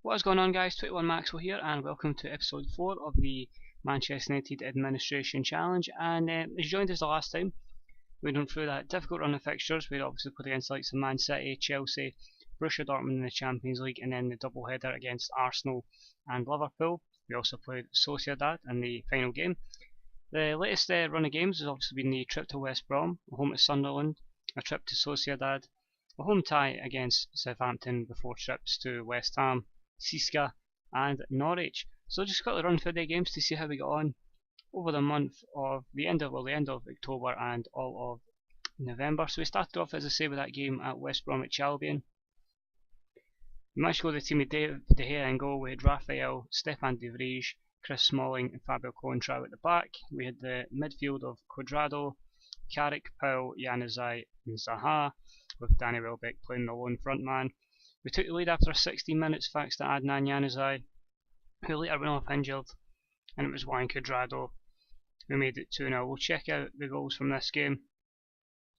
What is going on, guys? 21 Maxwell here, and welcome to episode 4 of the Manchester United Administration Challenge. And as you joined us the last time, we went through that difficult run of fixtures. We'd obviously played against the likes of Man City, Chelsea, Borussia Dortmund in the Champions League, and then the double header against Arsenal and Liverpool. We also played Sociedad in the final game. The latest run of games has obviously been the trip to West Brom, a home to Sunderland, a trip to Sociedad, a home tie against Southampton before trips to West Ham, Siska and Norwich. So just quickly run through the games to see how we got on over the month of the end of October and all of November. So we started off, as I say, with that game at West Bromwich Albion. We managed to go to the team with De Gea in goal. We had Raphael, Stefan de Vrij, Chris Smalling and Fabio Contrao at the back. We had the midfield of Cuadrado, Carrick, Powell, Januzaj and Zaha, with Danny Welbeck playing the lone frontman. We took the lead after 16 minutes thanks to Adnan Januzaj, who later went off injured, and it was Juan Cuadrado who made it 2-0. We'll check out the goals from this game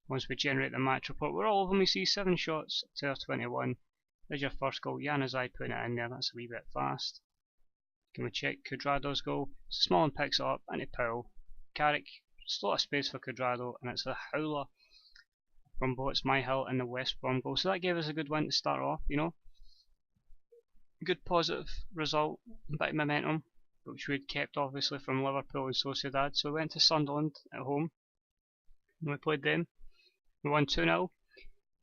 once we generate the match report. We're all of them. We see 7 shots to our 21. There's your first goal, Januzaj putting it in there. That's a wee bit fast. Can we check Cuadrado's goal? Smalling picks it up into Powell. Carrick, just a lot of space for Cuadrado, and it's a howler from both Myhill and the West Brom goal. So that gave us a good win to start off, you know. Good positive result, a bit of momentum, which we'd kept obviously from Liverpool and Sociedad. So we went to Sunderland at home, and we played them. We won 2-0.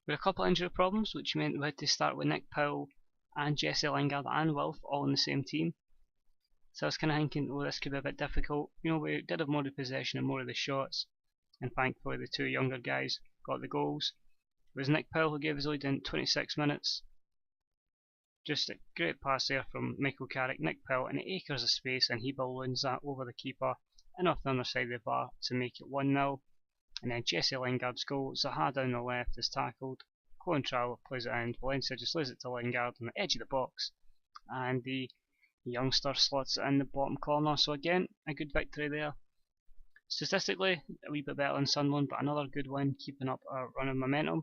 We had a couple of injury problems, which meant we had to start with Nick Powell and Jesse Lingard and Wilf all in the same team. So I was kind of thinking, oh, this could be a bit difficult. You know, we did have more of the possession and more of the shots, and thankfully the two younger guys got the goals. It was Nick Powell who gave us the lead in 26 minutes. Just a great pass there from Michael Carrick, Nick Powell, and acres of space, and he balloons that over the keeper and off the other side of the bar to make it 1-0. And then Jesse Lingard's goal, Zaha down the left is tackled, Contrao plays it in, Valencia just lays it to Lingard on the edge of the box, and the youngster slots it in the bottom corner. So again, a good victory there. Statistically, a wee bit better than Sunderland, but another good win, keeping up our run of momentum.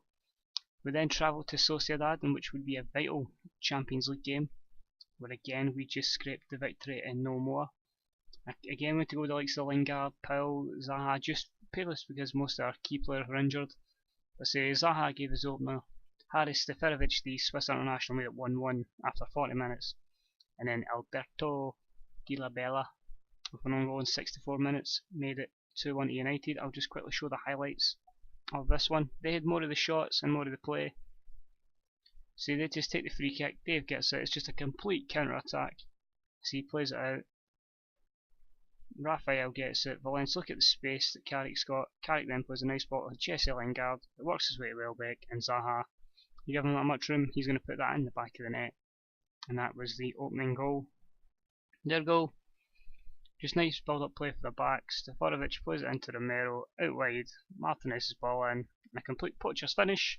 We then travelled to Sociedad, in which would be a vital Champions League game, where again we just scraped the victory and no more. Again, we had to go to the likes of Lingard, Powell, Zaha, just pairless because most of our key players were injured. But say Zaha gave his opener, Haris Steferovic, the Swiss international, made it 1-1 after 40 minutes, and then Alberto Di La Bella, with an own goal in 64 minutes, made it 2-1 to United. I'll just quickly show the highlights of this one. They had more of the shots and more of the play. See, they just take the free kick, Dave gets it, it's just a complete counter attack. See, he plays it out. Raphael gets it, Valencia, look at the space that Carrick's got. Carrick then plays a nice ball with Jesse Lingard, it works his way to Welbeck, and Zaha. You give him that much room, he's going to put that in the back of the net. And that was the opening goal. Their goal. Just nice build-up play for the backs. Steferovic plays it into Romero, out wide, Martinez's ball in, and a complete poacher's finish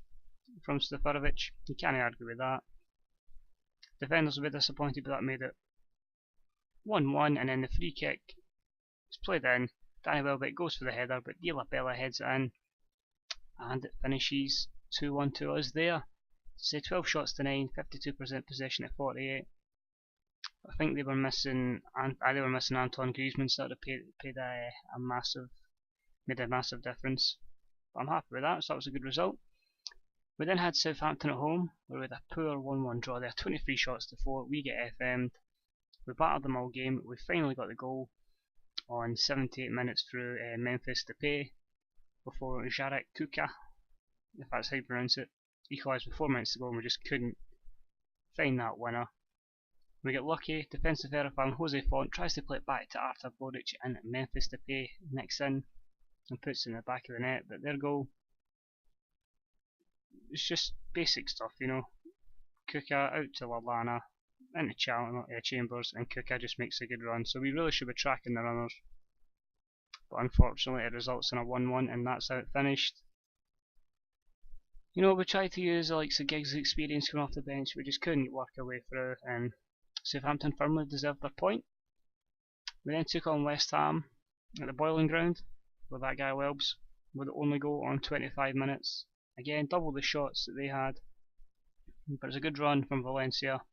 from Steferovic. You can't argue with that. Defenders will be disappointed, but that made it 1-1, and then the free kick is played in. Danny Welbeck goes for the header, but Di La Bella heads it in, and it finishes 2-1 to us there. Say 12 shots to 9, 52% possession at 48. I think they were missing Antoine Griezmann, so that would have made a massive difference. But I'm happy with that, so that was a good result. We then had Southampton at home, where we had a poor 1-1 draw there, 23 shots to 4, we get FM'd. We battered them all game, we finally got the goal on 78 minutes through Memphis Depay, before Jarek Kuka, if that's how you pronounce it, equalised with 4 minutes to go, and we just couldn't find that winner. We get lucky, defensive error from Jose Font, tries to play it back to Artur Boric, and Memphis Depay nicks in and puts it in the back of the net. But their goal, it's just basic stuff, you know. Kuka out to Lallana, into Chambers, and Kuka just makes a good run. So we really should be tracking the runners. But unfortunately it results in a 1-1, and that's how it finished. You know, we tried to use the likes of Giggs' experience coming off the bench, we just couldn't work our way through, and Southampton firmly deserved their point. We then took on West Ham at the Boiling Ground with that guy Welbs, with the only goal on 25 minutes. Again, double the shots that they had, but it was a good run from Valencia.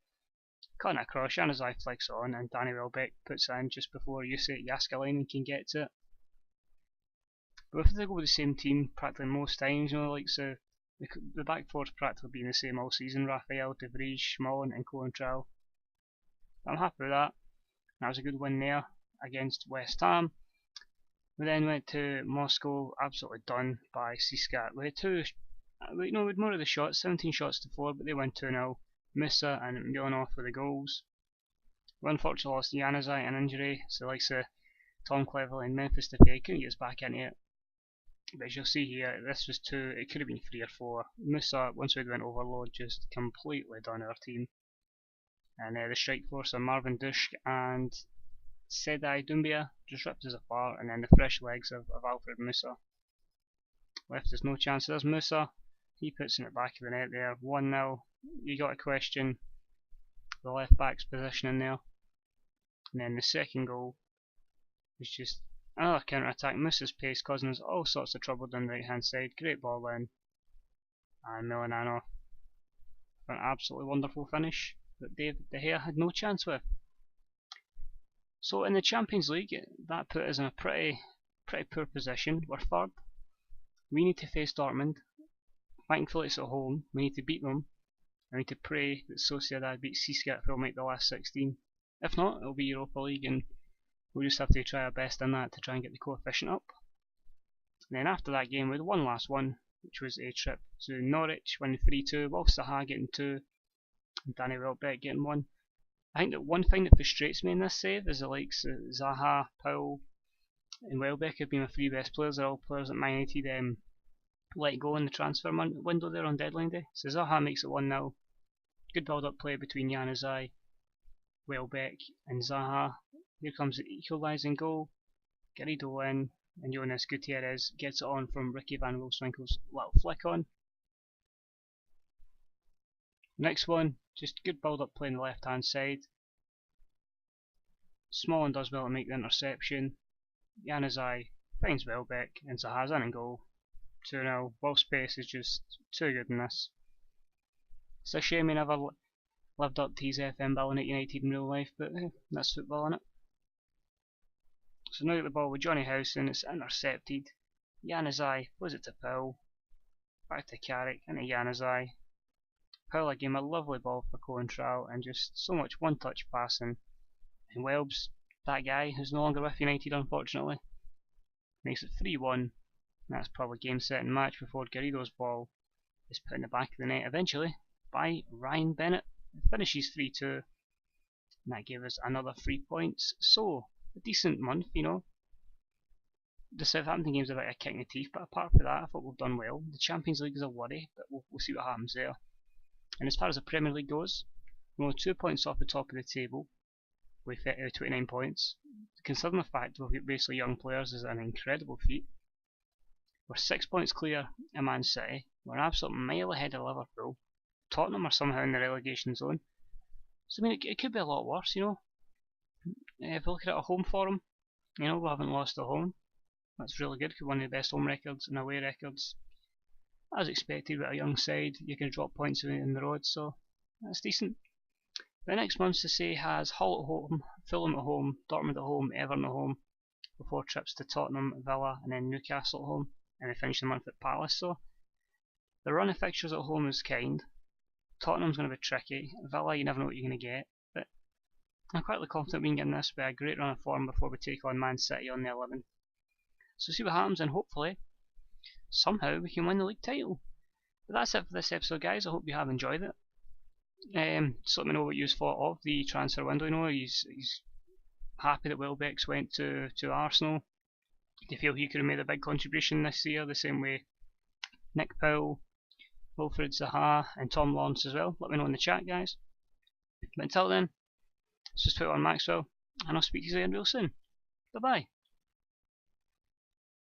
Cutting across, Januzaj flicks on and Danny Welbeck puts in just before Jussi Jääskeläinen can get to it. But if they go with the same team practically most times, like so the back four's practically been the same all season, Raphael, De Vries, Schmallen and Coentrell. I'm happy with that. That was a good win there against West Ham. We then went to Moscow, absolutely done by CSKA. We had more of the shots, 17 shots to 4, but they went 2-0. Musa and Milanov with the goals. We unfortunately lost Januzaj an injury, so like Tom Cleverley and Memphis Depay couldn't get us back into it. But as you'll see here, this was 2, it could have been 3 or 4. Musa, once we went overload, just completely done our team. And the strike force of Marvin Dushk and Sedai Doumbia just ripped us apart, and then the fresh legs of Alfred Musa left us no chance. There's Musa, he puts in the back of the net there, 1-0. You got to question the left back's position in there. And then the second goal was just another counter attack. Musa's pace causing us all sorts of trouble down the right hand side. Great ball in, and Milanov for an absolutely wonderful finish that David De Gea had no chance with. So in the Champions League, that put us in a pretty poor position. We're third. We need to face Dortmund. Thankfully it's at home. We need to beat them. And we need to pray that Sociedad beat CSKA if we'll make the last 16. If not, it'll be Europa League, and we'll just have to try our best in that to try and get the coefficient up. And then after that game we had one last one, which was a trip to Norwich, winning 3-2. Wilf Zaha getting 2, and Danny Welbeck getting 1. I think that one thing that frustrates me in this save is the likes of Zaha, Powell and Welbeck have been my 3 best players. They're all players that Man United let go in the transfer window there on deadline day. So Zaha makes it 1-0. Good build-up play between Januzaj, Welbeck and Zaha. Here comes the equalising goal. Garrido in, and Jonas Gutierrez gets it on from Ricky van Wolfswinkel's little flick on. Next one, just good build-up play on the left-hand side. Smallin does well to make the interception. Januzaj finds Welbeck, and Zaha's in and goal. 2-0. Wolf's pace is just too good in this. It's a shame he never lived up to his FM billing at United in real life, but that's football, innit? So now at the ball with Johnny Howson, it's intercepted. Januzaj was it to Powell. Back to Carrick, into Januzaj. Powell again, a lovely ball for Coentrell, and just so much one-touch passing. And Welbs, that guy who's no longer with United unfortunately, makes it 3-1. That's probably game, set and match before Garrido's ball is put in the back of the net eventually by Ryan Bennett. It finishes 3-2, and that gave us another 3 points. So, a decent month, you know. The Southampton game's a bit of a kick in the teeth, but apart from that, I thought we've done well. The Champions League is a worry, but we'll see what happens there. And as far as the Premier League goes, we're only 2 points off the top of the table with 29 points. Considering the fact we've got basically young players is an incredible feat. We're 6 points clear of Man City. We're an absolute mile ahead of Liverpool. Tottenham are somehow in the relegation zone. So I mean, it could be a lot worse, you know. If we look at a home form, you know, we haven't lost at home. That's really good, because one of the best home records and away records. As expected with a young side, you can drop points in the road, so that's decent. The next month to say has Hull at home, Fulham at home, Dortmund at home, Everton at home, before trips to Tottenham, Villa and then Newcastle at home, and we finish the month at Palace. So the run of fixtures at home is kind. Tottenham's going to be tricky. Villa, you never know what you're going to get, but I'm quite confident we can get in this with a great run of form before we take on Man City on the 11th. So see what happens, and hopefully somehow we can win the league title. But that's it for this episode, guys. I hope you have enjoyed it. Just let me know what you thought of the transfer window. You know, he's happy that Welbeck's went to Arsenal. Do you feel he could have made a big contribution this year, the same way Nick Powell, Wilfried Zaha and Tom Lawrence as well? Let me know in the chat, guys. But until then, it's just put on Maxwell, and I'll speak to you again real soon. Bye bye.